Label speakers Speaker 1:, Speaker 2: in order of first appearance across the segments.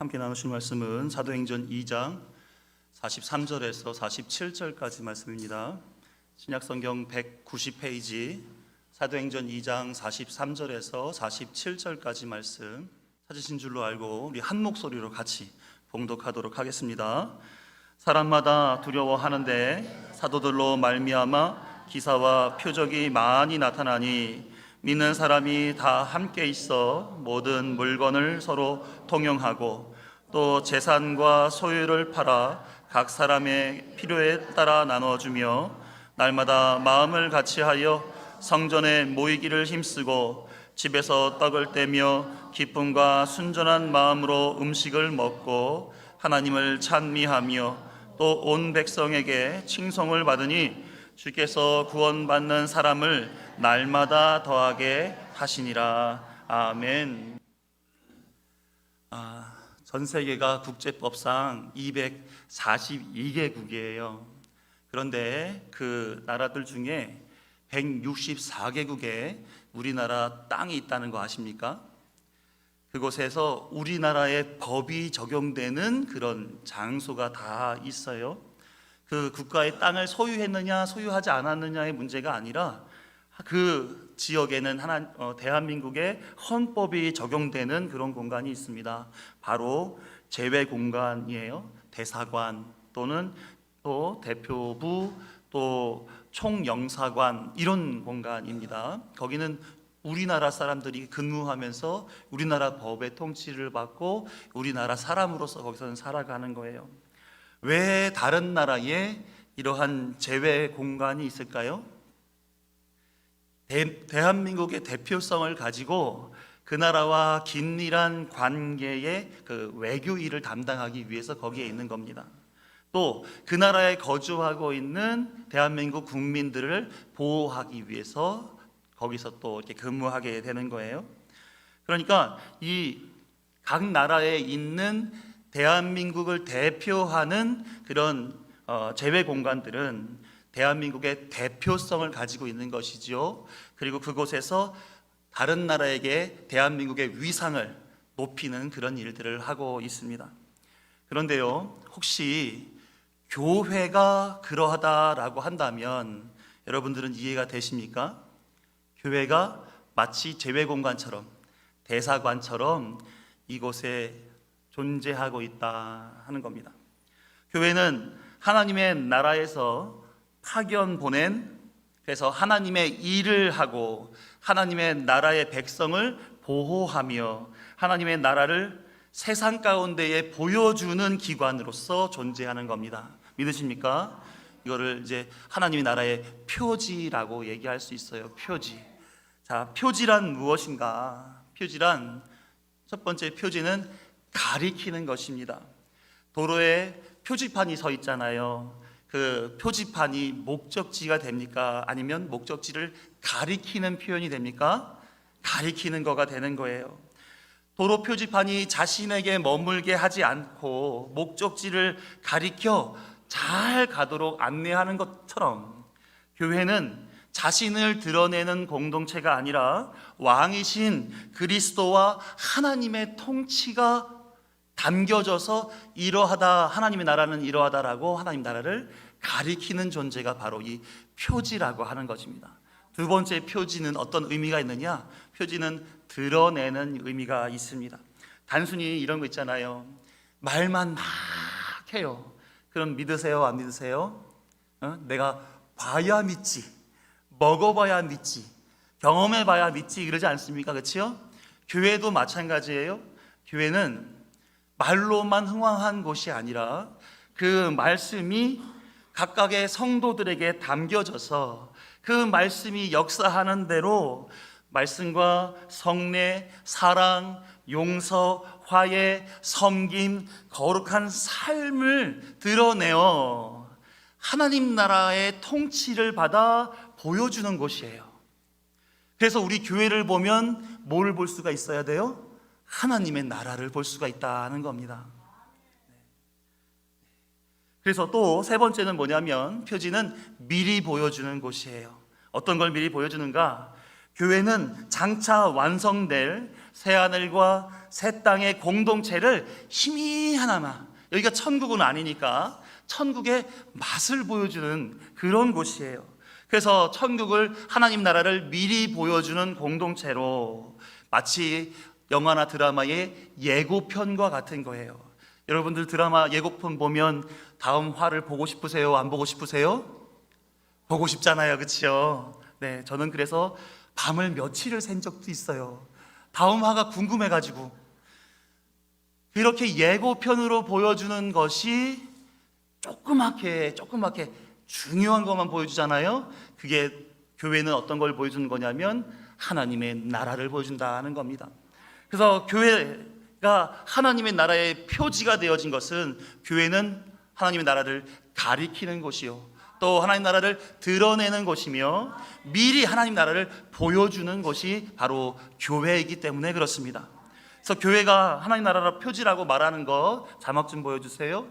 Speaker 1: 함께 나누실 말씀은 사도행전 2장 43절에서 47절까지 말씀입니다. 신약성경 190페이지 사도행전 2장 43절에서 47절까지 말씀 찾으신 줄로 알고 우리 한 목소리로 같이 봉독하도록 하겠습니다. 사람마다 두려워하는데 사도들로 말미암아 기사와 표적이 많이 나타나니 믿는 사람이 다 함께 있어 모든 물건을 서로 통용하고 또 재산과 소유를 팔아 각 사람의 필요에 따라 나눠주며 날마다 마음을 같이하여 성전에 모이기를 힘쓰고 집에서 떡을 떼며 기쁨과 순전한 마음으로 음식을 먹고 하나님을 찬미하며 또 온 백성에게 칭송을 받으니 주께서 구원받는 사람을 날마다 더하게 하시니라. 아멘. 전 세계가 국제법상 242개국이에요. 그런데 그 나라들 중에 164개국에 우리나라 땅이 있다는 거 아십니까? 그곳에서 우리나라의 법이 적용되는 그런 장소가 다 있어요. 그 국가의 땅을 소유했느냐 소유하지 않았느냐의 문제가 아니라 그 지역에는 대한민국의 헌법이 적용되는 그런 공간이 있습니다. 바로 제외 공간이에요. 대사관 또는 또 대표부 또 총영사관 이런 공간입니다. 거기는 우리나라 사람들이 근무하면서 우리나라 법의 통치를 받고 우리나라 사람으로서 거기서는 살아가는 거예요. 왜 다른 나라에 이러한 제외 공간이 있을까요? 대한민국의 대표성을 가지고 그 나라와 긴밀한 관계의 그 외교 일을 담당하기 위해서 거기에 있는 겁니다. 또 그 나라에 거주하고 있는 대한민국 국민들을 보호하기 위해서 거기서 또 이렇게 근무하게 되는 거예요. 그러니까 이 각 나라에 있는 대한민국을 대표하는 그런 제외 공간들은 대한민국의 대표성을 가지고 있는 것이지요. 그리고 그곳에서 다른 나라에게 대한민국의 위상을 높이는 그런 일들을 하고 있습니다. 그런데요, 혹시 교회가 그러하다라고 한다면 여러분들은 이해가 되십니까? 교회가 마치 제외 공간처럼 대사관처럼 이곳에 존재하고 있다 하는 겁니다. 교회는 하나님의 나라에서 파견 보낸, 그래서 하나님의 일을 하고 하나님의 나라의 백성을 보호하며 하나님의 나라를 세상 가운데에 보여주는 기관으로서 존재하는 겁니다. 믿으십니까? 이거를 이제 하나님의 나라의 표지라고 얘기할 수 있어요. 표지. 자, 표지란 무엇인가? 표지란 첫 번째 표지는 가리키는 것입니다. 도로에 표지판이 서 있잖아요. 그 표지판이 목적지가 됩니까? 아니면 목적지를 가리키는 표현이 됩니까? 가리키는 거가 되는 거예요. 도로 표지판이 자신에게 머물게 하지 않고 목적지를 가리켜 잘 가도록 안내하는 것처럼 교회는 자신을 드러내는 공동체가 아니라 왕이신 그리스도와 하나님의 통치가 담겨져서 이러하다, 하나님의 나라는 이러하다라고 하나님 나라를 가리키는 존재가 바로 이 표지라고 하는 것입니다. 두 번째 표지는 어떤 의미가 있느냐? 표지는 드러내는 의미가 있습니다. 단순히 이런 거 있잖아요. 말만 막 해요. 그럼 믿으세요? 안 믿으세요? 내가 봐야 믿지, 먹어봐야 믿지, 경험해봐야 믿지 그러지 않습니까? 그렇죠? 교회도 마찬가지예요. 교회는 말로만 흥황한 곳이 아니라 그 말씀이 각각의 성도들에게 담겨져서 그 말씀이 역사하는 대로 말씀과 성례, 사랑, 용서, 화해, 섬김, 거룩한 삶을 드러내어 하나님 나라의 통치를 받아 보여주는 곳이에요. 그래서 우리 교회를 보면 뭘 볼 수가 있어야 돼요? 하나님의 나라를 볼 수가 있다는 겁니다. 그래서 또 세 번째는 뭐냐면 표지는 미리 보여주는 곳이에요. 어떤 걸 미리 보여주는가? 교회는 장차 완성될 새하늘과 새 땅의 공동체를 힘이 하나마, 여기가 천국은 아니니까 천국의 맛을 보여주는 그런 곳이에요. 그래서 천국을, 하나님 나라를 미리 보여주는 공동체로, 마치 영화나 드라마의 예고편과 같은 거예요. 여러분들 드라마 예고편 보면 다음 화를 보고 싶으세요? 안 보고 싶으세요? 보고 싶잖아요, 그렇죠? 네, 저는 그래서 밤을 며칠을 샌 적도 있어요. 다음 화가 궁금해가지고. 그렇게 예고편으로 보여주는 것이 조그맣게 중요한 것만 보여주잖아요. 그게, 교회는 어떤 걸 보여주는 거냐면 하나님의 나라를 보여준다는 겁니다. 그래서 교회가 하나님의 나라의 표지가 되어진 것은, 교회는 하나님의 나라를 가리키는 곳이요, 또 하나님 나라를 드러내는 곳이며 미리 하나님 나라를 보여주는 것이 바로 교회이기 때문에 그렇습니다. 그래서 교회가 하나님 나라의 표지라고 말하는 거 자막 좀 보여주세요.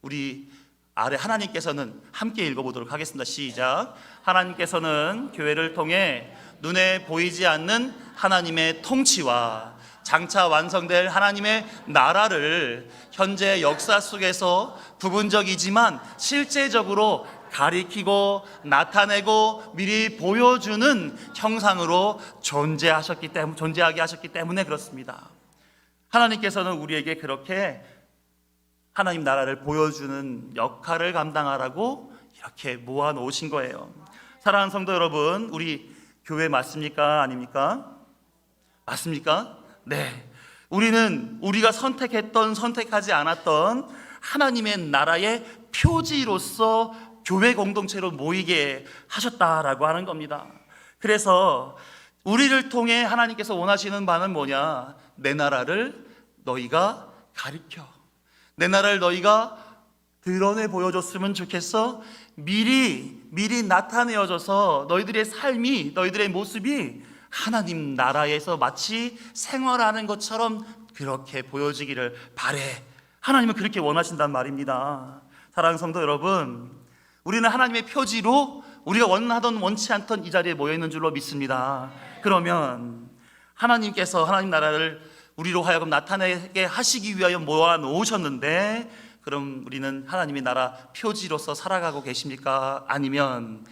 Speaker 1: 우리 아래 하나님께서는, 함께 읽어보도록 하겠습니다. 시작. 하나님께서는 교회를 통해 눈에 보이지 않는 하나님의 통치와 장차 완성될 하나님의 나라를 현재 역사 속에서 부분적이지만 실제적으로 가리키고 나타내고 미리 보여주는 형상으로 존재하게 하셨기 때문에 그렇습니다. 하나님께서는 우리에게 그렇게 하나님 나라를 보여주는 역할을 감당하라고 이렇게 모아놓으신 거예요. 사랑하는 성도 여러분, 우리 교회 맞습니까? 아닙니까? 맞습니까? 네. 우리는 우리가 선택하지 않았던 하나님의 나라의 표지로서 교회 공동체로 모이게 하셨다라고 하는 겁니다. 그래서 우리를 통해 하나님께서 원하시는 바는 뭐냐? 내 나라를 너희가 가리켜, 내 나라를 너희가 드러내 보여줬으면 좋겠어. 미리 나타내어져서 너희들의 삶이, 너희들의 모습이 하나님 나라에서 마치 생활하는 것처럼 그렇게 보여지기를 바래. 하나님은 그렇게 원하신단 말입니다. 사랑하는 성도 여러분, 우리는 하나님의 표지로 우리가 원치 않던 이 자리에 모여 있는 줄로 믿습니다. 그러면 하나님께서 하나님 나라를 우리로 하여금 나타내게 하시기 위하여 모아 놓으셨는데, 그럼 우리는 하나님의 나라 표지로서 살아가고 계십니까? 아니면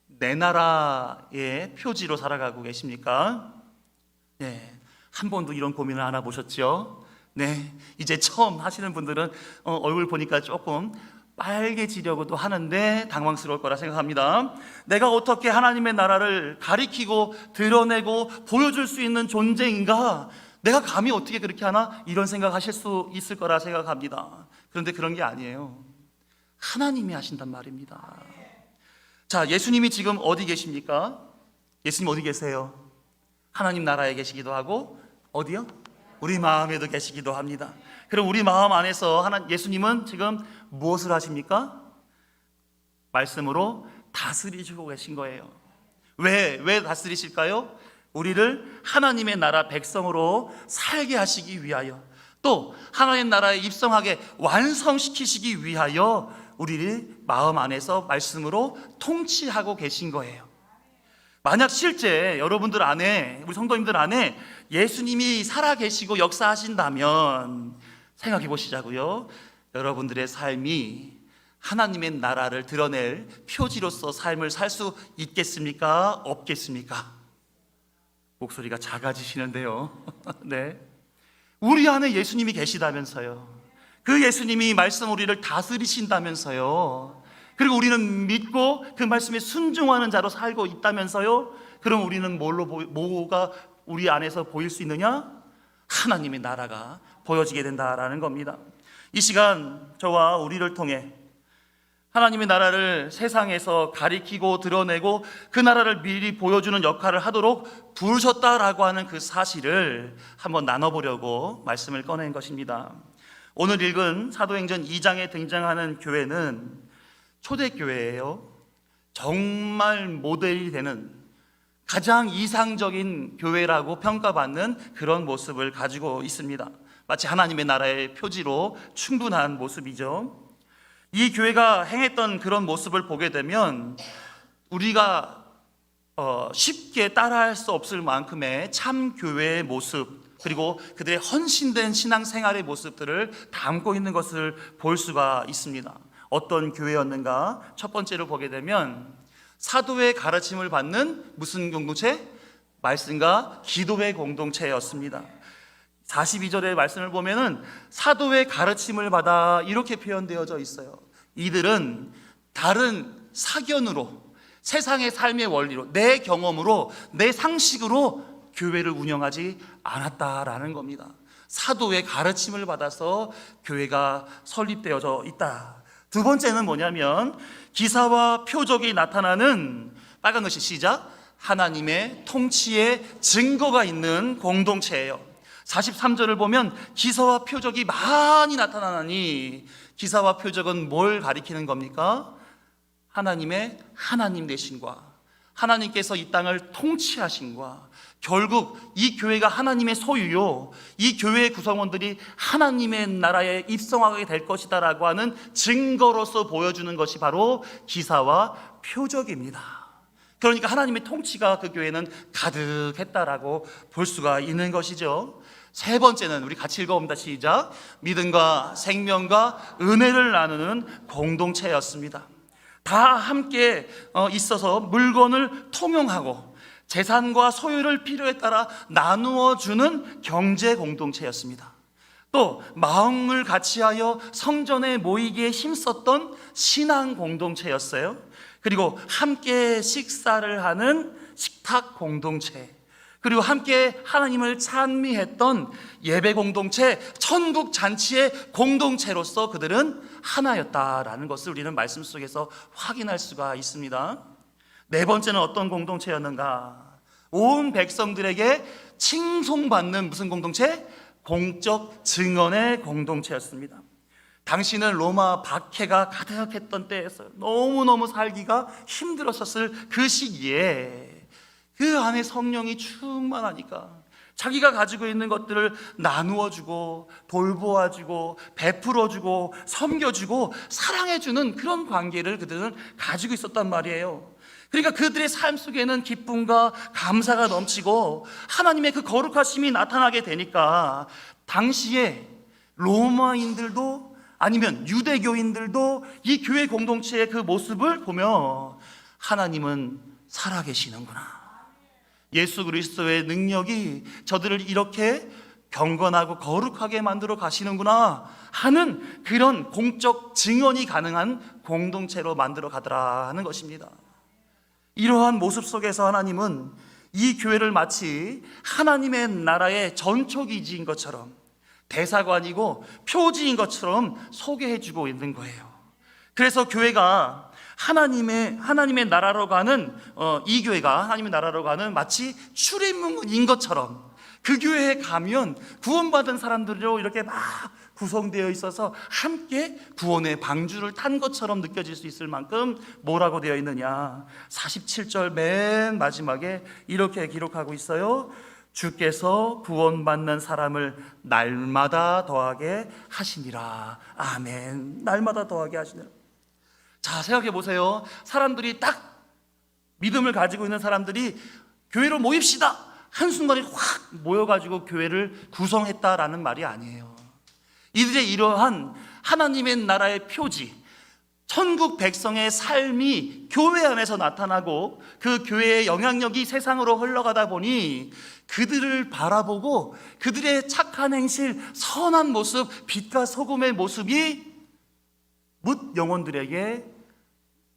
Speaker 1: 내 나라의 표지로 살아가고 계십니까? 네, 한 번도 이런 고민을 안 해보셨죠? 네, 이제 처음 하시는 분들은 얼굴 보니까 조금 빨개지려고도 하는데 당황스러울 거라 생각합니다. 내가 어떻게 하나님의 나라를 가리키고 드러내고 보여줄 수 있는 존재인가? 내가 감히 어떻게 그렇게 하나? 이런 생각하실 수 있을 거라 생각합니다. 그런데 그런 게 아니에요. 하나님이 하신단 말입니다. 자, 예수님이 지금 어디 계십니까? 예수님 어디 계세요? 하나님 나라에 계시기도 하고, 어디요? 우리 마음에도 계시기도 합니다. 그럼 우리 마음 안에서 예수님은 지금 무엇을 하십니까? 말씀으로 다스리시고 계신 거예요. 왜 다스리실까요? 우리를 하나님의 나라 백성으로 살게 하시기 위하여, 또 하나님의 나라에 입성하게 완성시키시기 위하여 우리를 마음 안에서 말씀으로 통치하고 계신 거예요. 만약 실제 여러분들 안에, 우리 성도님들 안에 예수님이 살아계시고 역사하신다면 생각해 보시자고요. 여러분들의 삶이 하나님의 나라를 드러낼 표지로서 삶을 살 수 있겠습니까? 없겠습니까? 목소리가 작아지시는데요. 네. 우리 안에 예수님이 계시다면서요. 그 예수님이 말씀 우리를 다스리신다면서요. 그리고 우리는 믿고 그 말씀에 순종하는 자로 살고 있다면서요. 그럼 우리는 뭐가 우리 안에서 보일 수 있느냐? 하나님의 나라가 보여지게 된다라는 겁니다. 이 시간 저와 우리를 통해 하나님의 나라를 세상에서 가리키고 드러내고 그 나라를 미리 보여주는 역할을 하도록 부르셨다라고 하는 그 사실을 한번 나눠보려고 말씀을 꺼낸 것입니다. 오늘 읽은 사도행전 2장에 등장하는 교회는 초대교회예요. 정말 모델이 되는 가장 이상적인 교회라고 평가받는 그런 모습을 가지고 있습니다. 마치 하나님의 나라의 표지로 충분한 모습이죠. 이 교회가 행했던 그런 모습을 보게 되면 우리가 쉽게 따라할 수 없을 만큼의 참 교회의 모습, 그리고 그들의 헌신된 신앙생활의 모습들을 담고 있는 것을 볼 수가 있습니다. 어떤 교회였는가? 첫 번째로 보게 되면 사도의 가르침을 받는 무슨 공동체? 말씀과 기도의 공동체였습니다. 42절의 말씀을 보면은 사도의 가르침을 받아 이렇게 표현되어져 있어요. 이들은 다른 사견으로, 세상의 삶의 원리로, 내 경험으로, 내 상식으로 교회를 운영하지 않았다라는 겁니다. 사도의 가르침을 받아서 교회가 설립되어져 있다. 두 번째는 뭐냐면 기사와 표적이 나타나는, 빨간 글씨 시작, 하나님의 통치의 증거가 있는 공동체예요. 43절을 보면 기사와 표적이 많이 나타나니, 기사와 표적은 뭘 가리키는 겁니까? 하나님의 하나님 되심과 하나님께서 이 땅을 통치하심과, 결국 이 교회가 하나님의 소유요, 이 교회의 구성원들이 하나님의 나라에 입성하게 될 것이다 라고 하는 증거로서 보여주는 것이 바로 기사와 표적입니다. 그러니까 하나님의 통치가 그 교회는 가득했다라고 볼 수가 있는 것이죠. 세 번째는 우리 같이 읽어봅니다. 시작. 믿음과 생명과 은혜를 나누는 공동체였습니다. 다 함께 있어서 물건을 통용하고 재산과 소유를 필요에 따라 나누어 주는 경제 공동체였습니다. 또 마음을 같이하여 성전에 모이기에 힘썼던 신앙 공동체였어요. 그리고 함께 식사를 하는 식탁 공동체, 그리고 함께 하나님을 찬미했던 예배 공동체, 천국 잔치의 공동체로서 그들은 하나였다라는 것을 우리는 말씀 속에서 확인할 수가 있습니다. 네 번째는 어떤 공동체였는가? 온 백성들에게 칭송받는 무슨 공동체? 공적 증언의 공동체였습니다. 당시는 로마 박해가 가득했던 때였어요. 너무너무 살기가 힘들었었을 그 시기에 그 안에 성령이 충만하니까 자기가 가지고 있는 것들을 나누어주고 돌보아주고 베풀어주고 섬겨주고 사랑해주는 그런 관계를 그들은 가지고 있었단 말이에요. 그러니까 그들의 삶 속에는 기쁨과 감사가 넘치고 하나님의 그 거룩하심이 나타나게 되니까 당시에 로마인들도 아니면 유대교인들도 이 교회 공동체의 그 모습을 보며 하나님은 살아계시는구나, 예수 그리스도의 능력이 저들을 이렇게 경건하고 거룩하게 만들어 가시는구나 하는 그런 공적 증언이 가능한 공동체로 만들어 가더라 하는 것입니다. 이러한 모습 속에서 하나님은 이 교회를 마치 하나님의 나라의 전초기지인 것처럼, 대사관이고 표지인 것처럼 소개해주고 있는 거예요. 그래서 교회가 하나님의 나라로 가는 이 교회가 하나님의 나라로 가는 마치 출입문인 것처럼, 그 교회에 가면 구원받은 사람들로 이렇게 막 구성되어 있어서 함께 구원의 방주를 탄 것처럼 느껴질 수 있을 만큼 뭐라고 되어 있느냐, 47절 맨 마지막에 이렇게 기록하고 있어요. 주께서 구원받는 사람을 날마다 더하게 하시니라. 아멘. 날마다 더하게 하시니라. 자, 생각해 보세요. 사람들이 딱 믿음을 가지고 있는 사람들이 교회로 모입시다 한순간에 확 모여가지고 교회를 구성했다라는 말이 아니에요. 이들의 이러한 하나님의 나라의 표지, 천국 백성의 삶이 교회 안에서 나타나고 그 교회의 영향력이 세상으로 흘러가다 보니 그들을 바라보고 그들의 착한 행실, 선한 모습, 빛과 소금의 모습이 뭇 영혼들에게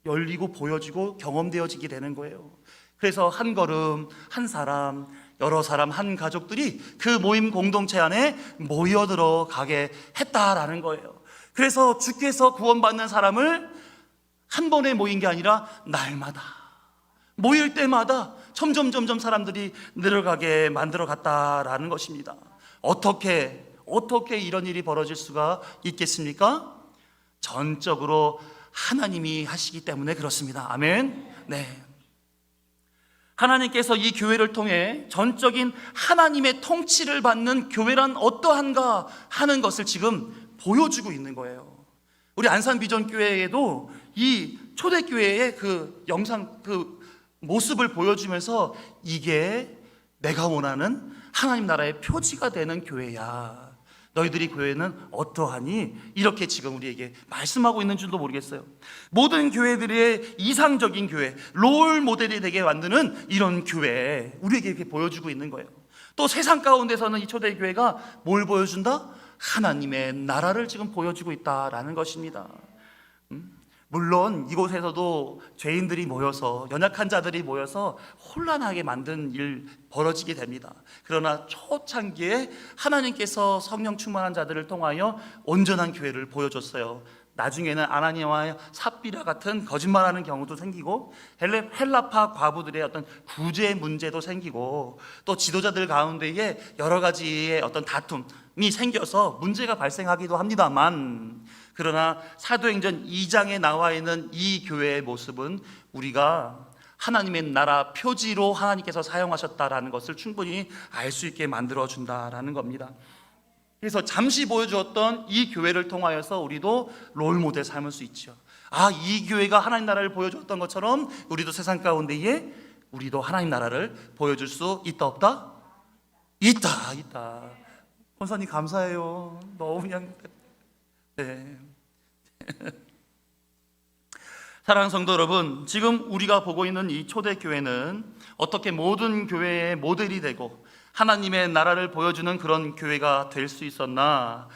Speaker 1: 열리고 보여지고 경험되어지게 되는 거예요. 그래서 한 걸음, 한 사람, 여러 사람, 한 가족들이 그 모임 공동체 안에 모여들어 가게 했다라는 거예요. 그래서 주께서 구원받는 사람을 한 번에 모인 게 아니라 날마다 모일 때마다 점점 사람들이 늘어가게 만들어 갔다라는 것입니다. 어떻게 이런 일이 벌어질 수가 있겠습니까? 전적으로 하나님이 하시기 때문에 그렇습니다. 아멘. 네. 하나님께서 이 교회를 통해 전적인 하나님의 통치를 받는 교회란 어떠한가 하는 것을 지금 보여주고 있는 거예요. 우리 안산비전교회에도 이 초대교회의 그 영상, 그 모습을 보여주면서 이게 내가 원하는 하나님 나라의 표지가 되는 교회야. 너희들이 교회는 어떠하니? 이렇게 지금 우리에게 말씀하고 있는 줄도 모르겠어요. 모든 교회들의 이상적인 교회, 롤 모델이 되게 만드는 이런 교회, 우리에게 이렇게 보여주고 있는 거예요. 또 세상 가운데서는 이 초대교회가 뭘 보여준다? 하나님의 나라를 지금 보여주고 있다라는 것입니다. 물론 이곳에서도 죄인들이 모여서, 연약한 자들이 모여서 혼란하게 만든 일 벌어지게 됩니다. 그러나 초창기에 하나님께서 성령 충만한 자들을 통하여 온전한 교회를 보여줬어요. 나중에는 아나니아와 삽비라 같은 거짓말하는 경우도 생기고, 헬라파 과부들의 어떤 구제 문제도 생기고, 또 지도자들 가운데에 여러 가지의 어떤 다툼이 생겨서 문제가 발생하기도 합니다만, 그러나 사도행전 2장에 나와 있는 이 교회의 모습은 우리가 하나님의 나라 표지로 하나님께서 사용하셨다라는 것을 충분히 알 수 있게 만들어준다라는 겁니다. 그래서 잠시 보여주었던 이 교회를 통하여서 우리도 롤모델 삼을 수 있죠. 이 교회가 하나님 나라를 보여줬던 것처럼 우리도 세상 가운데에 우리도 하나님 나라를 보여줄 수 있다 없다? 있다. 권사님 감사해요. 너무 그냥 네. 사랑하는 성도 여러분, 지금 우리가 보고 있는 이 초대교회는 어떻게 모든 교회의 모델이 되고 하나님의 나라를 보여주는 그런 교회가 될 수 있었나?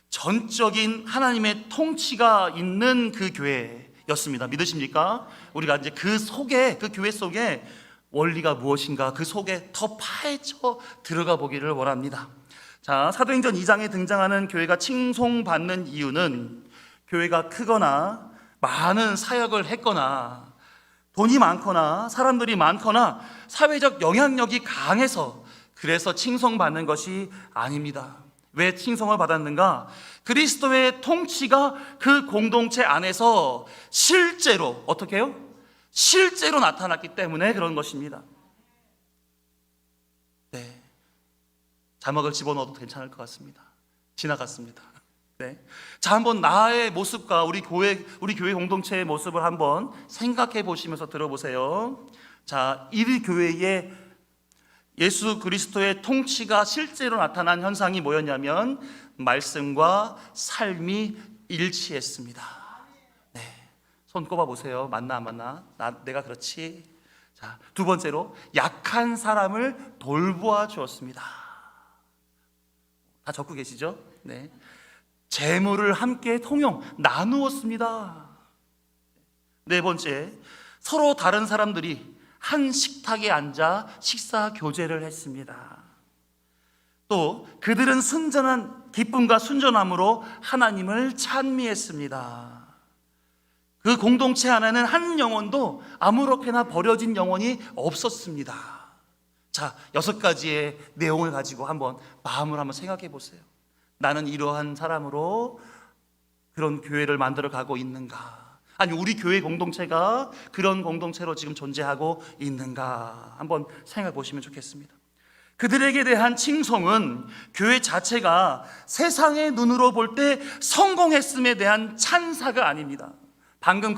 Speaker 1: 전적인 하나님의 통치가 있는 그 교회였습니다. 믿으십니까? 우리가 이제 그 교회 속에 원리가 무엇인가, 그 속에 더 파헤쳐 들어가 보기를 원합니다. 자, 사도행전 2장에 등장하는 교회가 칭송받는 이유는 교회가 크거나 많은 사역을 했거나 돈이 많거나 사람들이 많거나 사회적 영향력이 강해서 그래서 칭송받는 것이 아닙니다. 왜 칭송을 받았는가? 그리스도의 통치가 그 공동체 안에서 실제로 어떻게 해요? 실제로 나타났기 때문에 그런 것입니다. 네, 자막을 집어넣어도 괜찮을 것 같습니다. 지나갔습니다. 네. 자, 한번 나의 모습과 우리 교회 공동체의 모습을 한번 생각해 보시면서 들어보세요. 자, 이 교회에 예수 그리스도의 통치가 실제로 나타난 현상이 뭐였냐면 말씀과 삶이 일치했습니다. 네. 손 꼽아 보세요. 맞나 안 맞나? 내가 그렇지. 자, 두 번째로 약한 사람을 돌보아 주었습니다. 다 적고 계시죠? 네. 재물을 함께 통용 나누었습니다. 네 번째, 서로 다른 사람들이 한 식탁에 앉아 식사 교제를 했습니다. 또 그들은 순전한 기쁨과 순전함으로 하나님을 찬미했습니다. 그 공동체 안에는 한 영혼도 아무렇게나 버려진 영혼이 없었습니다. 자, 6가지의 내용을 가지고 한번 마음을 한번 생각해 보세요. 나는 이러한 사람으로 그런 교회를 만들어 가고 있는가? 아니, 우리 교회 공동체가 그런 공동체로 지금 존재하고 있는가? 한번 생각해 보시면 좋겠습니다. 그들에게 대한 칭송은 교회 자체가 세상의 눈으로 볼 때 성공했음에 대한 찬사가 아닙니다. 방금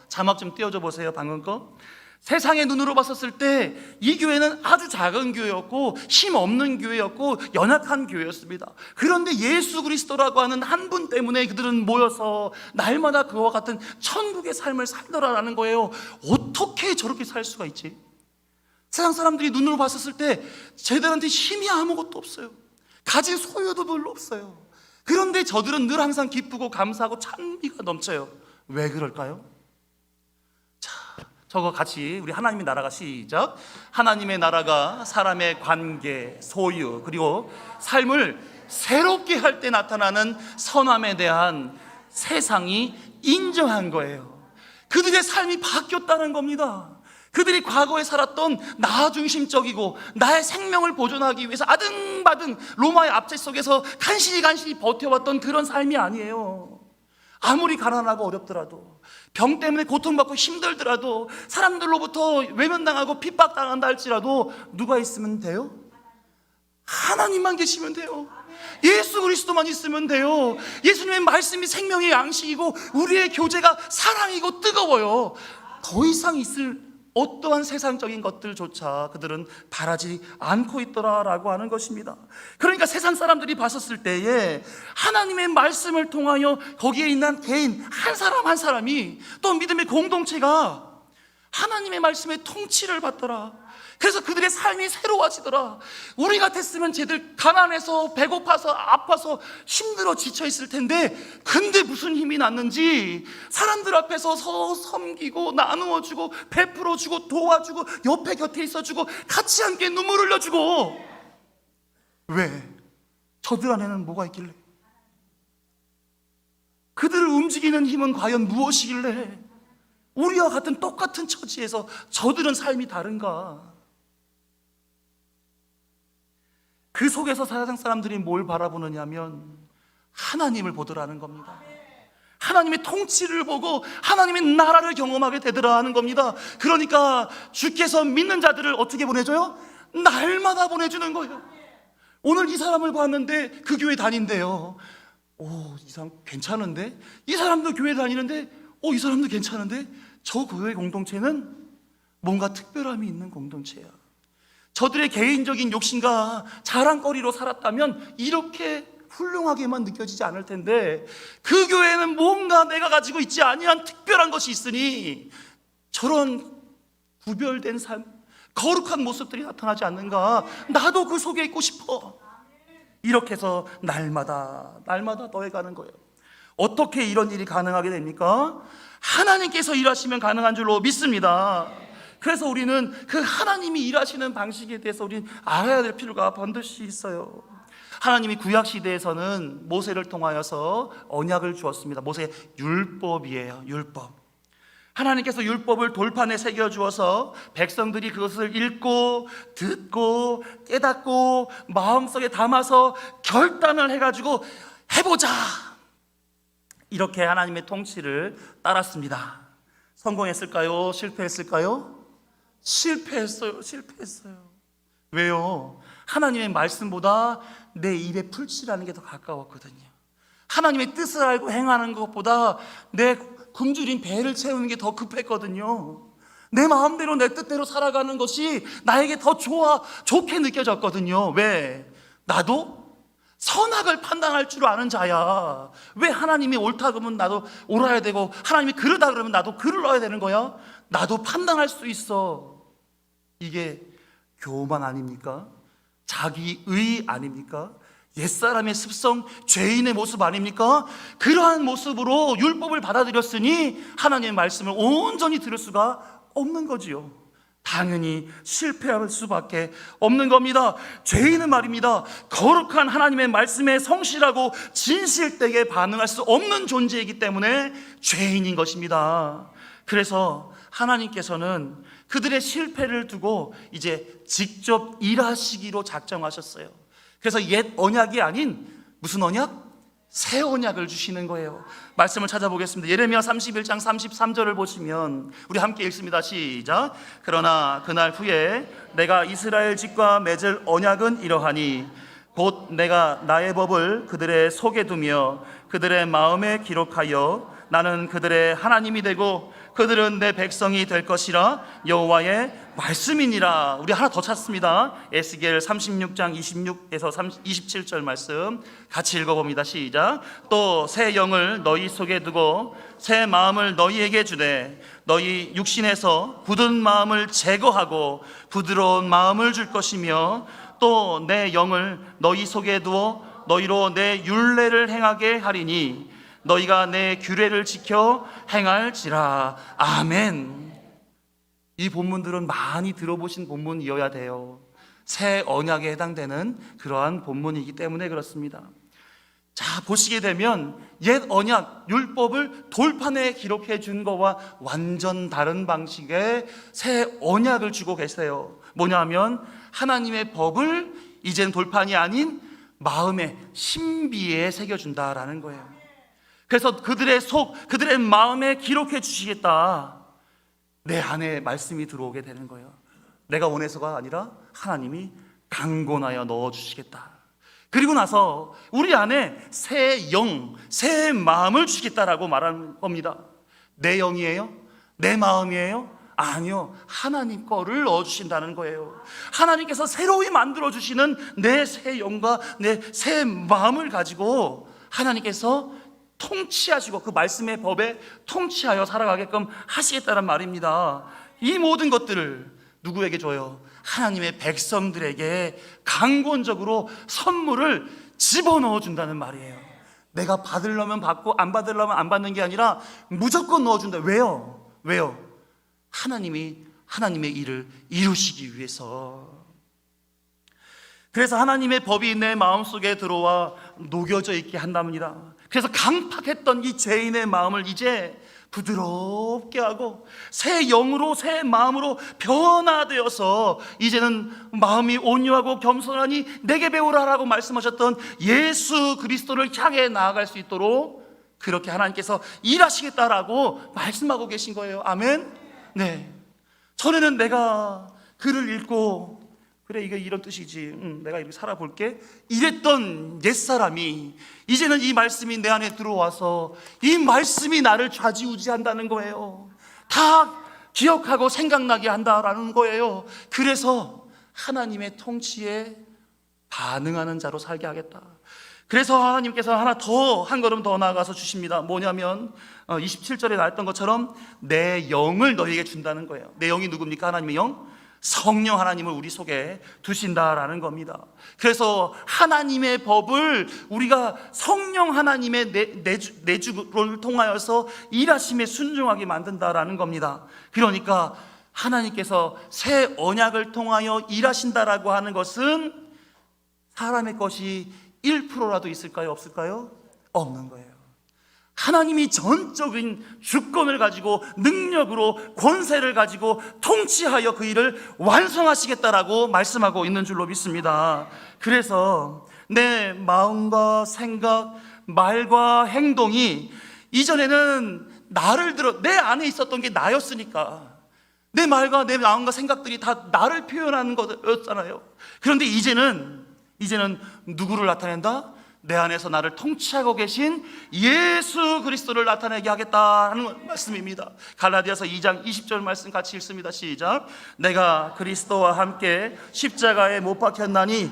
Speaker 1: 자막 좀 띄워줘 보세요. 방금 거. 세상의 눈으로 봤었을 때 이 교회는 아주 작은 교회였고 힘없는 교회였고 연약한 교회였습니다. 그런데 예수 그리스도라고 하는 한 분 때문에 그들은 모여서 날마다 그와 같은 천국의 삶을 살더라라는 거예요. 어떻게 저렇게 살 수가 있지? 세상 사람들이 눈으로 봤었을 때 쟤들한테 힘이 아무것도 없어요. 가진 소유도 별로 없어요. 그런데 저들은 늘 항상 기쁘고 감사하고 찬미가 넘쳐요. 왜 그럴까요? 저거 같이 우리 하나님의 나라가 시작. 하나님의 나라가 사람의 관계, 소유, 그리고 삶을 새롭게 할 때 나타나는 선함에 대한 세상이 인정한 거예요. 그들의 삶이 바뀌었다는 겁니다. 그들이 과거에 살았던 나 중심적이고 나의 생명을 보존하기 위해서 아등바등 로마의 압제 속에서 간신히 버텨왔던 그런 삶이 아니에요. 아무리 가난하고 어렵더라도, 병 때문에 고통받고 힘들더라도, 사람들로부터 외면당하고 핍박당한다 할지라도 누가 있으면 돼요? 하나님만 계시면 돼요. 예수 그리스도만 있으면 돼요. 예수님의 말씀이 생명의 양식이고 우리의 교제가 사랑이고 뜨거워요. 더 이상 있을 어떠한 세상적인 것들조차 그들은 바라지 않고 있더라라고 하는 것입니다. 그러니까 세상 사람들이 봤었을 때에 하나님의 말씀을 통하여 거기에 있는 개인 한 사람 한 사람이, 또 믿음의 공동체가 하나님의 말씀의 통치를 받더라. 그래서 그들의 삶이 새로워지더라. 우리 같았으면 쟤들 가난해서 배고파서 아파서 힘들어 지쳐있을 텐데, 근데 무슨 힘이 났는지 사람들 앞에서 서로 섬기고 나누어주고 베풀어주고 도와주고 옆에 곁에 있어주고 같이 함께 눈물 흘려주고. 왜? 저들 안에는 뭐가 있길래? 그들을 움직이는 힘은 과연 무엇이길래 우리와 같은 똑같은 처지에서 저들은 삶이 다른가? 그 속에서 세상 사람들이 뭘 바라보느냐 하면 하나님을 보더라는 겁니다. 하나님의 통치를 보고 하나님의 나라를 경험하게 되더라 하는 겁니다. 그러니까 주께서 믿는 자들을 어떻게 보내줘요? 날마다 보내주는 거예요. 오늘 이 사람을 봤는데 그 교회 다닌대요. 이 사람 괜찮은데? 이 사람도 교회 다니는데 이 사람도 괜찮은데? 저 교회 공동체는 뭔가 특별함이 있는 공동체야. 저들의 개인적인 욕심과 자랑거리로 살았다면 이렇게 훌륭하게만 느껴지지 않을 텐데, 그 교회는 뭔가 내가 가지고 있지 아니한 특별한 것이 있으니 저런 구별된 삶, 거룩한 모습들이 나타나지 않는가? 나도 그 속에 있고 싶어. 이렇게 해서 날마다 더해가는 거예요. 어떻게 이런 일이 가능하게 됩니까? 하나님께서 일하시면 가능한 줄로 믿습니다. 그래서 우리는 그 하나님이 일하시는 방식에 대해서 우리는 알아야 될 필요가 반드시 있어요. 하나님이 구약 시대에서는 모세를 통하여서 언약을 주었습니다. 모세의 율법이에요. 율법. 하나님께서 율법을 돌판에 새겨 주어서 백성들이 그것을 읽고 듣고 깨닫고 마음속에 담아서 결단을 해가지고 해보자, 이렇게 하나님의 통치를 따랐습니다. 성공했을까요? 실패했을까요? 실패했어요. 왜요? 하나님의 말씀보다 내 입에 풀칠하는 게 더 가까웠거든요. 하나님의 뜻을 알고 행하는 것보다 내 굶주린 배를 채우는 게 더 급했거든요. 내 마음대로 내 뜻대로 살아가는 것이 나에게 더 좋게 느껴졌거든요. 왜? 나도 선악을 판단할 줄 아는 자야. 왜 하나님이 옳다 그러면 나도 옳아야 되고, 하나님이 그르다 그러면 나도 그르러야 되는 거야? 나도 판단할 수 있어. 이게 교만 아닙니까? 자기의 아닙니까? 옛사람의 습성, 죄인의 모습 아닙니까? 그러한 모습으로 율법을 받아들였으니 하나님의 말씀을 온전히 들을 수가 없는 거지요. 당연히 실패할 수밖에 없는 겁니다. 죄인은 말입니다, 거룩한 하나님의 말씀에 성실하고 진실되게 반응할 수 없는 존재이기 때문에 죄인인 것입니다. 그래서 하나님께서는 그들의 실패를 두고 이제 직접 일하시기로 작정하셨어요. 그래서 옛 언약이 아닌 무슨 언약? 새 언약을 주시는 거예요. 말씀을 찾아보겠습니다. 예레미야 31장 33절을 보시면 우리 함께 읽습니다. 시작. 그러나 그날 후에 내가 이스라엘 집과 맺을 언약은 이러하니 곧 내가 나의 법을 그들의 속에 두며 그들의 마음에 기록하여 나는 그들의 하나님이 되고 그들은 내 백성이 될 것이라 여호와의 말씀이니라. 우리 하나 더 찾습니다. 에스겔 36장 26에서 27절 말씀 같이 읽어봅니다. 시작. 또 새 영을 너희 속에 두고 새 마음을 너희에게 주되 너희 육신에서 굳은 마음을 제거하고 부드러운 마음을 줄 것이며 또 내 영을 너희 속에 두어 너희로 내 율례를 행하게 하리니 너희가 내 규례를 지켜 행할지라. 아멘. 이 본문들은 많이 들어보신 본문이어야 돼요. 새 언약에 해당되는 그러한 본문이기 때문에 그렇습니다. 자, 보시게 되면 옛 언약, 율법을 돌판에 기록해 준 거와 완전 다른 방식의 새 언약을 주고 계세요. 뭐냐 하면 하나님의 법을 이젠 돌판이 아닌 마음의 신비에 새겨준다라는 거예요. 그래서 그들의 속, 그들의 마음에 기록해 주시겠다. 내 안에 말씀이 들어오게 되는 거예요. 내가 원해서가 아니라 하나님이 강권하여 넣어주시겠다. 그리고 나서 우리 안에 새 영, 새 마음을 주시겠다라고 말하는 겁니다. 내 영이에요? 내 마음이에요? 아니요, 하나님 거를 넣어주신다는 거예요. 하나님께서 새로이 만들어주시는 내 새 영과 내 새 마음을 가지고 하나님께서 통치하시고 그 말씀의 법에 통치하여 살아가게끔 하시겠다는 말입니다. 이 모든 것들을 누구에게 줘요? 하나님의 백성들에게 강권적으로 선물을 집어넣어 준다는 말이에요. 내가 받으려면 받고 안 받으려면 안 받는 게 아니라 무조건 넣어준다. 왜요? 하나님의 일을 이루시기 위해서. 그래서 하나님의 법이 내 마음속에 들어와 녹여져 있게 한답니다. 그래서 강팍했던 이 죄인의 마음을 이제 부드럽게 하고 새 영으로 새 마음으로 변화되어서 이제는 마음이 온유하고 겸손하니 내게 배우라라고 말씀하셨던 예수 그리스도를 향해 나아갈 수 있도록 그렇게 하나님께서 일하시겠다라고 말씀하고 계신 거예요. 아멘. 네. 전에는 내가 글을 읽고 그래 이게 이런 뜻이지 내가 이렇게 살아볼게 이랬던 옛사람이 이제는 이 말씀이 내 안에 들어와서 이 말씀이 나를 좌지우지한다는 거예요. 다 기억하고 생각나게 한다라는 거예요. 그래서 하나님의 통치에 반응하는 자로 살게 하겠다. 그래서 하나님께서 하나 더 한 걸음 더 나아가서 주십니다. 뭐냐면 27절에 나왔던 것처럼 내 영을 너희에게 준다는 거예요. 내 영이 누굽니까? 하나님의 영? 성령 하나님을 우리 속에 두신다라는 겁니다. 그래서 하나님의 법을 우리가 성령 하나님의 내주를 통하여서 일하심에 순종하게 만든다라는 겁니다. 그러니까 하나님께서 새 언약을 통하여 일하신다라고 하는 것은 사람의 것이 1%라도 있을까요? 없을까요? 없는 거예요. 하나님이 전적인 주권을 가지고 능력으로 권세를 가지고 통치하여 그 일을 완성하시겠다라고 말씀하고 있는 줄로 믿습니다. 그래서 내 마음과 생각, 말과 행동이 이전에는 내 안에 있었던 게 나였으니까 내 말과 내 마음과 생각들이 다 나를 표현하는 거였잖아요. 그런데 이제는 누구를 나타낸다? 내 안에서 나를 통치하고 계신 예수 그리스도를 나타내게 하겠다는 말씀입니다. 갈라디아서 2장 20절 말씀 같이 읽습니다. 시작. 내가 그리스도와 함께 십자가에 못 박혔나니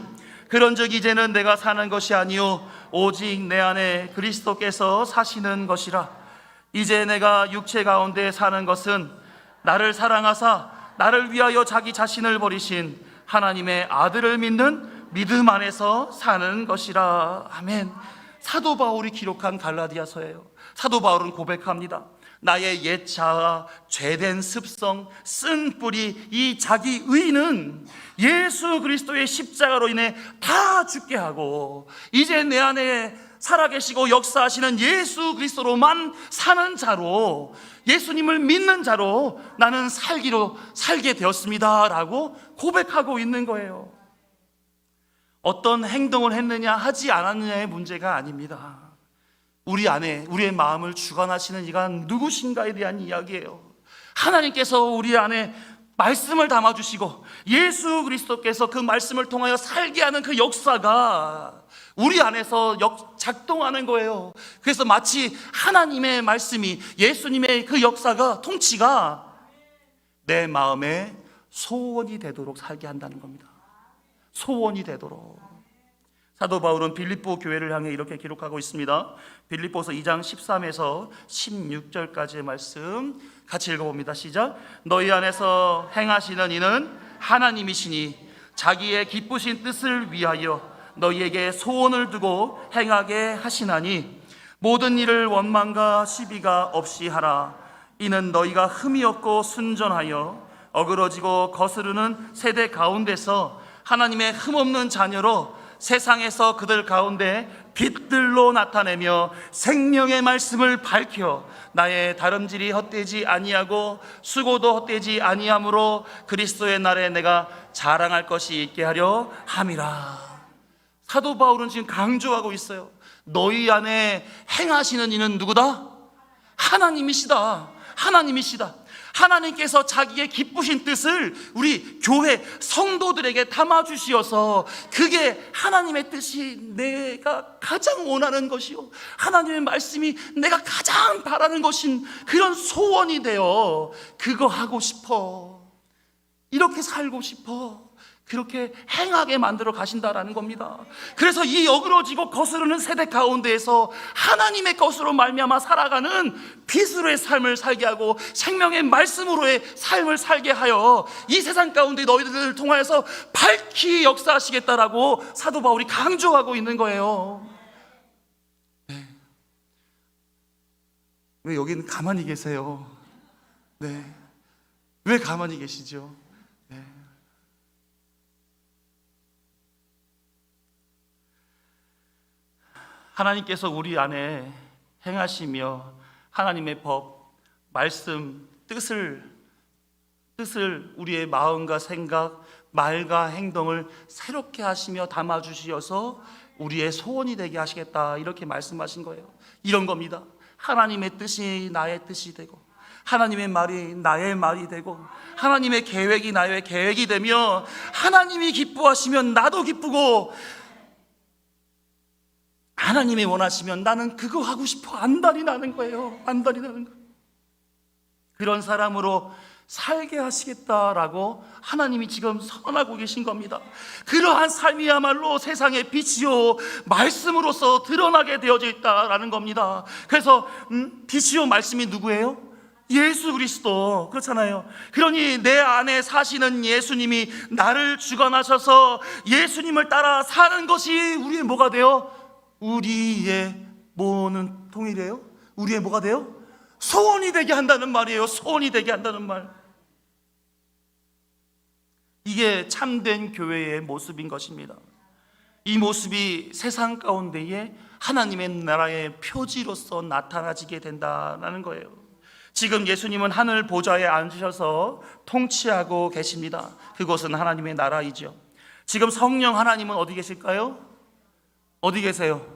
Speaker 1: 그런즉 이제는 내가 사는 것이 아니요 오직 내 안에 그리스도께서 사시는 것이라. 이제 내가 육체 가운데 사는 것은 나를 사랑하사 나를 위하여 자기 자신을 버리신 하나님의 아들을 믿는 믿음 안에서 사는 것이라. 아멘. 사도 바울이 기록한 갈라디아서예요. 사도 바울은 고백합니다. 나의 옛 자아, 죄된 습성, 쓴 뿌리, 이 자기 의는 예수 그리스도의 십자가로 인해 다 죽게 하고 이제 내 안에 살아계시고 역사하시는 예수 그리스도로만 사는 자로, 예수님을 믿는 자로 나는 살게 되었습니다 라고 고백하고 있는 거예요. 어떤 행동을 했느냐 하지 않았느냐의 문제가 아닙니다. 우리 안에 우리의 마음을 주관하시는 이가 누구신가에 대한 이야기예요. 하나님께서 우리 안에 말씀을 담아주시고 예수 그리스도께서 그 말씀을 통하여 살게 하는 그 역사가 우리 안에서 작동하는 거예요. 그래서 마치 하나님의 말씀이, 예수님의 그 역사가, 통치가 내 마음에 소원이 되도록 살게 한다는 겁니다. 소원이 되도록. 사도 바울은 빌립보 교회를 향해 이렇게 기록하고 있습니다. 빌립보서 2장 13에서 16절까지의 말씀 같이 읽어봅니다. 시작. 너희 안에서 행하시는 이는 하나님이시니 자기의 기쁘신 뜻을 위하여 너희에게 소원을 두고 행하게 하시나니 모든 일을 원망과 시비가 없이 하라. 이는 너희가 흠이 없고 순전하여 어그러지고 거스르는 세대 가운데서 하나님의 흠없는 자녀로 세상에서 그들 가운데 빛들로 나타내며 생명의 말씀을 밝혀 나의 다름질이 헛되지 아니하고 수고도 헛되지 아니하므로 그리스도의 날에 내가 자랑할 것이 있게 하려 함이라. 사도 바울은 지금 강조하고 있어요. 너희 안에 행하시는 이는 누구다? 하나님이시다. 하나님이시다. 하나님께서 자기의 기쁘신 뜻을 우리 교회 성도들에게 담아주시어서 그게 하나님의 뜻이 내가 가장 원하는 것이요, 하나님의 말씀이 내가 가장 바라는 것인 그런 소원이 되어 그거 하고 싶어, 이렇게 살고 싶어, 그렇게 행하게 만들어 가신다라는 겁니다. 그래서 이 어그러지고 거스르는 세대 가운데에서 하나님의 것으로 말미암아 살아가는 빛으로의 삶을 살게 하고 생명의 말씀으로의 삶을 살게 하여 이 세상 가운데 너희들을 통하여서 밝히 역사하시겠다라고 사도 바울이 강조하고 있는 거예요. 네. 왜 여기는 가만히 계세요? 네. 왜 가만히 계시죠? 네. 하나님께서 우리 안에 행하시며 하나님의 법, 말씀, 뜻을 우리의 마음과 생각, 말과 행동을 새롭게 하시며 담아주시어서 우리의 소원이 되게 하시겠다, 이렇게 말씀하신 거예요. 이런 겁니다. 하나님의 뜻이 나의 뜻이 되고, 하나님의 말이 나의 말이 되고, 하나님의 계획이 나의 계획이 되며, 하나님이 기뻐하시면 나도 기쁘고, 하나님이 원하시면 나는 그거 하고 싶어, 안달이 나는 거예요. 안달이 나는 거예요. 그런 사람으로 살게 하시겠다라고 하나님이 지금 선언하고 계신 겁니다. 그러한 삶이야말로 세상의 빛이요 말씀으로서 드러나게 되어져 있다라는 겁니다. 그래서 빛이요 말씀이 누구예요? 예수 그리스도, 그렇잖아요. 그러니 내 안에 사시는 예수님이 나를 주관하셔서 예수님을 따라 사는 것이 우리의 뭐가 돼요? 우리의 뭐는 통일이에요? 우리의 뭐가 돼요? 소원이 되게 한다는 말이에요. 소원이 되게 한다는 말. 이게 참된 교회의 모습인 것입니다. 이 모습이 세상 가운데에 하나님의 나라의 표지로서 나타나지게 된다는 거예요. 지금 예수님은 하늘 보좌에 앉으셔서 통치하고 계십니다. 그곳은 하나님의 나라이죠. 지금 성령 하나님은 어디 계실까요? 어디 계세요?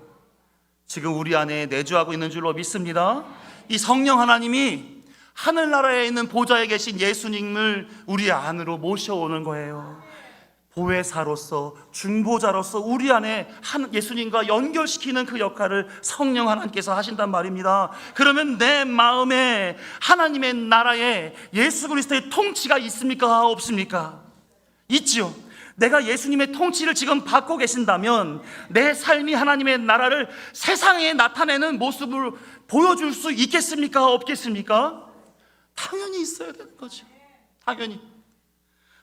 Speaker 1: 지금 우리 안에 내주하고 있는 줄로 믿습니다. 이 성령 하나님이 하늘나라에 있는 보좌에 계신 예수님을 우리 안으로 모셔오는 거예요. 보혜사로서, 중보자로서 우리 안에 예수님과 연결시키는 그 역할을 성령 하나님께서 하신단 말입니다. 그러면 내 마음에 하나님의 나라에 예수 그리스도의 통치가 있습니까? 없습니까? 있지요. 내가 예수님의 통치를 지금 받고 계신다면 내 삶이 하나님의 나라를 세상에 나타내는 모습을 보여줄 수 있겠습니까? 없겠습니까? 당연히 있어야 되는 거죠. 당연히.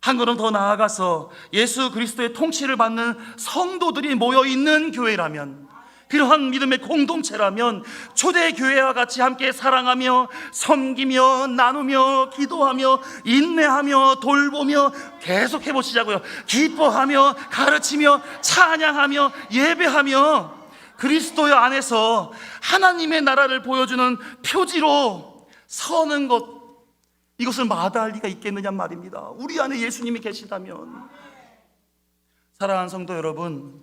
Speaker 1: 한 걸음 더 나아가서 예수 그리스도의 통치를 받는 성도들이 모여있는 교회라면, 그러한 믿음의 공동체라면 초대교회와 같이 함께 사랑하며 섬기며 나누며 기도하며 인내하며 돌보며 계속 해보시자고요. 기뻐하며 가르치며 찬양하며 예배하며 그리스도 안에서 하나님의 나라를 보여주는 표지로 서는 것, 이것을 마다할 리가 있겠느냐 말입니다. 우리 안에 예수님이 계시다면. 사랑하는 성도 여러분,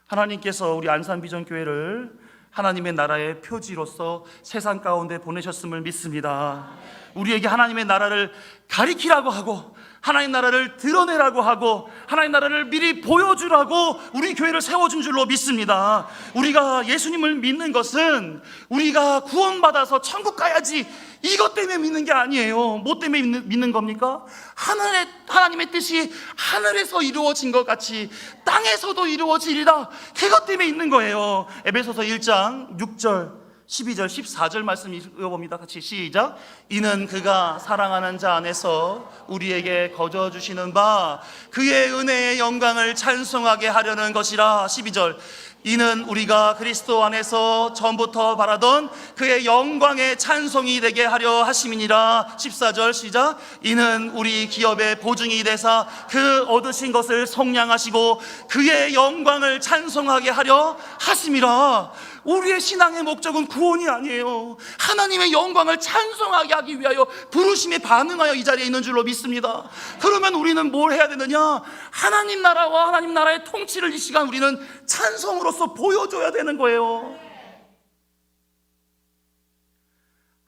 Speaker 1: 하나님께서 우리 안산비전교회를 하나님의 나라의 표지로서 세상 가운데 보내셨음을 믿습니다. 우리에게 하나님의 나라를 가리키라고 하고 하나님 나라를 드러내라고 하고 하나님 나라를 미리 보여주라고 우리 교회를 세워준 줄로 믿습니다. 우리가 예수님을 믿는 것은 우리가 구원받아서 천국 가야지 이것 때문에 믿는 게 아니에요. 뭐 때문에 믿는 겁니까? 하나님의 뜻이 하늘에서 이루어진 것 같이 땅에서도 이루어지리라, 그것 때문에 있는 거예요. 에베소서 1장 6절 12절 14절 말씀 읽어봅니다. 같이 시작. 이는 그가 사랑하는 자 안에서 우리에게 거저 주시는 바 그의 은혜의 영광을 찬송하게 하려는 것이라. 12절. 이는 우리가 그리스도 안에서 전부터 바라던 그의 영광의 찬송이 되게 하려 하심이니라. 14절 시작. 이는 우리 기업의 보증이 되사 그 얻으신 것을 속량하시고 그의 영광을 찬송하게 하려 하심이라. 우리의 신앙의 목적은 구원이 아니에요. 하나님의 영광을 찬송하게 하기 위하여 부르심에 반응하여 이 자리에 있는 줄로 믿습니다. 그러면 우리는 뭘 해야 되느냐? 하나님 나라와 하나님 나라의 통치를 이 시간 우리는 찬송으로서 보여줘야 되는 거예요.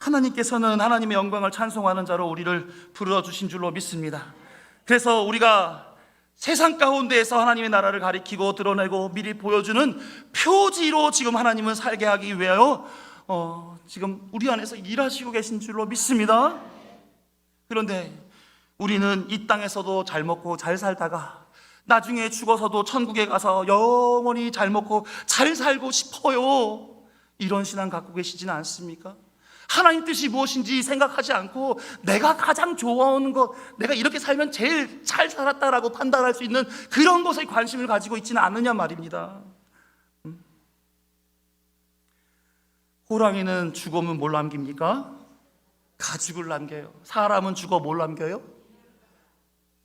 Speaker 1: 하나님께서는 하나님의 영광을 찬송하는 자로 우리를 불러주신 줄로 믿습니다. 그래서 우리가 세상 가운데에서 하나님의 나라를 가리키고 드러내고 미리 보여주는 표지로 지금 하나님은 살게 하기 위하여 지금 우리 안에서 일하시고 계신 줄로 믿습니다. 그런데 우리는 이 땅에서도 잘 먹고 잘 살다가 나중에 죽어서도 천국에 가서 영원히 잘 먹고 잘 살고 싶어요, 이런 신앙 갖고 계시지는 않습니까? 하나님 뜻이 무엇인지 생각하지 않고 내가 가장 좋아하는 것, 내가 이렇게 살면 제일 잘 살았다라고 판단할 수 있는 그런 것에 관심을 가지고 있지는 않느냐 말입니다. 호랑이는 죽으면 뭘 남깁니까? 가죽을 남겨요. 사람은 죽어 뭘 남겨요?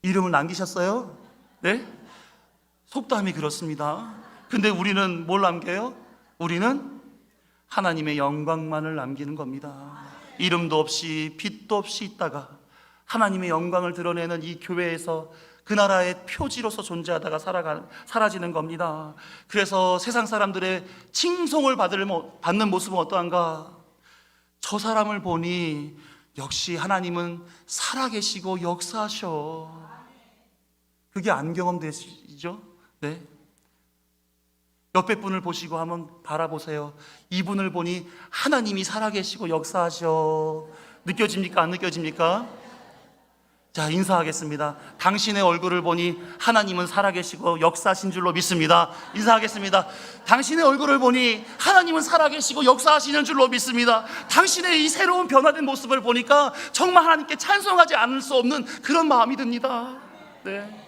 Speaker 1: 이름을 남기셨어요? 네? 속담이 그렇습니다. 근데 우리는 뭘 남겨요? 우리는 하나님의 영광만을 남기는 겁니다. 이름도 없이 빛도 없이 있다가 하나님의 영광을 드러내는 이 교회에서 그 나라의 표지로서 존재하다가 사라지는 겁니다. 그래서 세상 사람들의 칭송을 받는 모습은 어떠한가? 저 사람을 보니 역시 하나님은 살아계시고 역사하셔. 그게 안 경험되시죠? 네. 옆에 분을 보시고 한번 바라보세요. 이분을 보니 하나님이 살아계시고 역사하셔. 느껴집니까? 안 느껴집니까? 자, 인사하겠습니다. 당신의 얼굴을 보니 하나님은 살아계시고 역사하신 줄로 믿습니다. 인사하겠습니다. 당신의 얼굴을 보니 하나님은 살아계시고 역사하시는 줄로 믿습니다. 당신의 이 새로운 변화된 모습을 보니까 정말 하나님께 찬송하지 않을 수 없는 그런 마음이 듭니다. 네.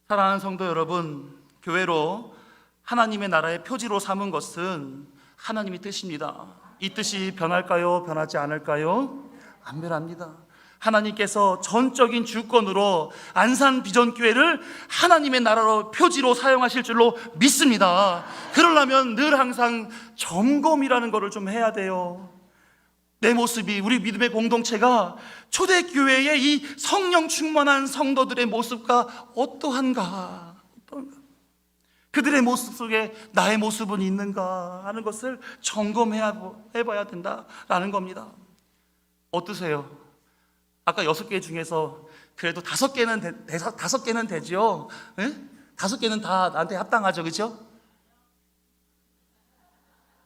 Speaker 1: 사랑하는 성도 여러분, 교회로 하나님의 나라의 표지로 삼은 것은 하나님의 뜻입니다. 이 뜻이 변할까요? 변하지 않을까요? 안 변합니다. 하나님께서 전적인 주권으로 안산 비전교회를 하나님의 나라로 표지로 사용하실 줄로 믿습니다. 그러려면 늘 항상 점검이라는 것을 좀 해야 돼요. 내 모습이, 우리 믿음의 공동체가 초대교회의 이 성령 충만한 성도들의 모습과 어떠한가? 그들의 모습 속에 나의 모습은 있는가 하는 것을 점검해봐야 된다라는 겁니다. 어떠세요? 아까 6개 중에서 그래도 5개는 되죠? 네? 5개는 다 나한테 합당하죠, 그죠?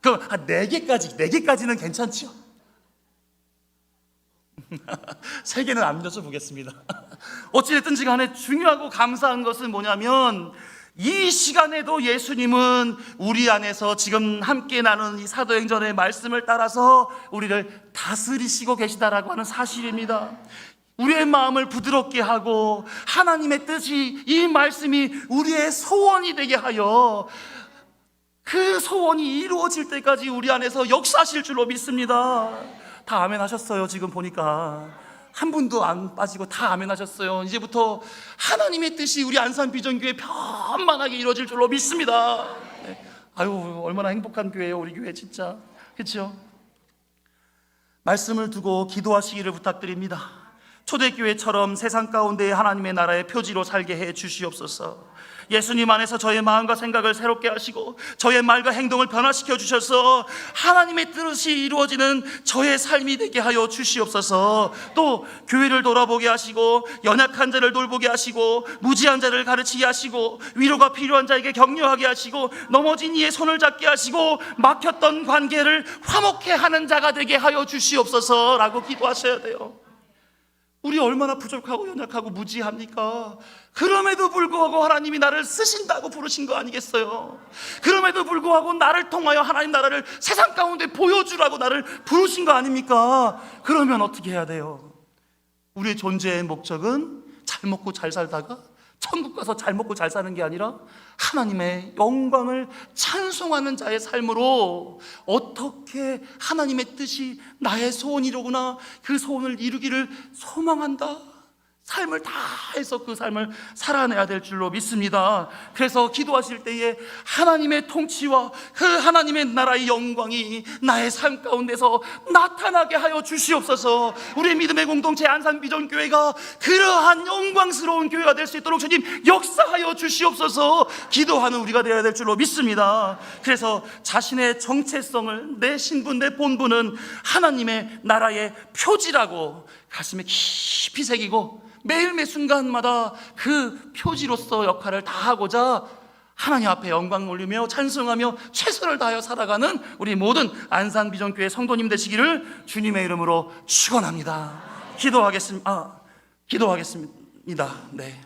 Speaker 1: 그럼 4개까지는 괜찮죠? 3개는 안 믿어서 보겠습니다. 어찌됐든지 간에 중요하고 감사한 것은 뭐냐면 이 시간에도 예수님은 우리 안에서 지금 함께 나눈 이 사도행전의 말씀을 따라서 우리를 다스리시고 계시다라고 하는 사실입니다. 우리의 마음을 부드럽게 하고 하나님의 뜻이, 이 말씀이 우리의 소원이 되게 하여 그 소원이 이루어질 때까지 우리 안에서 역사하실 줄로 믿습니다. 다 아멘 하셨어요. 지금 보니까 한 분도 안 빠지고 다 아멘 하셨어요. 이제부터 하나님의 뜻이 우리 안산 비전교회 편만하게 이루어질 줄로 믿습니다. 네. 아유, 얼마나 행복한 교회예요, 우리 교회 진짜. 그렇죠? 말씀을 두고 기도하시기를 부탁드립니다. 초대교회처럼 세상 가운데 하나님의 나라의 표지로 살게 해 주시옵소서. 예수님 안에서 저의 마음과 생각을 새롭게 하시고 저의 말과 행동을 변화시켜 주셔서 하나님의 뜻이 이루어지는 저의 삶이 되게 하여 주시옵소서. 또 교회를 돌아보게 하시고 연약한 자를 돌보게 하시고 무지한 자를 가르치게 하시고 위로가 필요한 자에게 격려하게 하시고 넘어진 이의 손을 잡게 하시고 막혔던 관계를 화목해 하는 자가 되게 하여 주시옵소서라고 기도하셔야 돼요. 우리 얼마나 부족하고 연약하고 무지합니까? 그럼에도 불구하고 하나님이 나를 쓰신다고 부르신 거 아니겠어요? 그럼에도 불구하고 나를 통하여 하나님 나라를 세상 가운데 보여주라고 나를 부르신 거 아닙니까? 그러면 어떻게 해야 돼요? 우리의 존재의 목적은 잘 먹고 잘 살다가 천국 가서 잘 먹고 잘 사는 게 아니라 하나님의 영광을 찬송하는 자의 삶으로 어떻게 하나님의 뜻이 나의 소원이로구나, 그 소원을 이루기를 소망한다, 삶을 다해서 그 삶을 살아내야 될 줄로 믿습니다. 그래서 기도하실 때에 하나님의 통치와 그 하나님의 나라의 영광이 나의 삶 가운데서 나타나게 하여 주시옵소서. 우리의 믿음의 공동체 안산비전교회가 그러한 영광스러운 교회가 될 수 있도록 주님 역사하여 주시옵소서. 기도하는 우리가 되어야 될 줄로 믿습니다. 그래서 자신의 정체성을, 내 신분, 내 본분은 하나님의 나라의 표지라고 가슴에 깊이 새기고 매일 매 순간마다 그 표지로서 역할을 다하고자 하나님 앞에 영광 올리며 찬송하며 최선을 다하여 살아가는 우리 모든 안산비전교회 성도님 되시기를 주님의 이름으로 축원합니다. 기도하겠습니다. 네.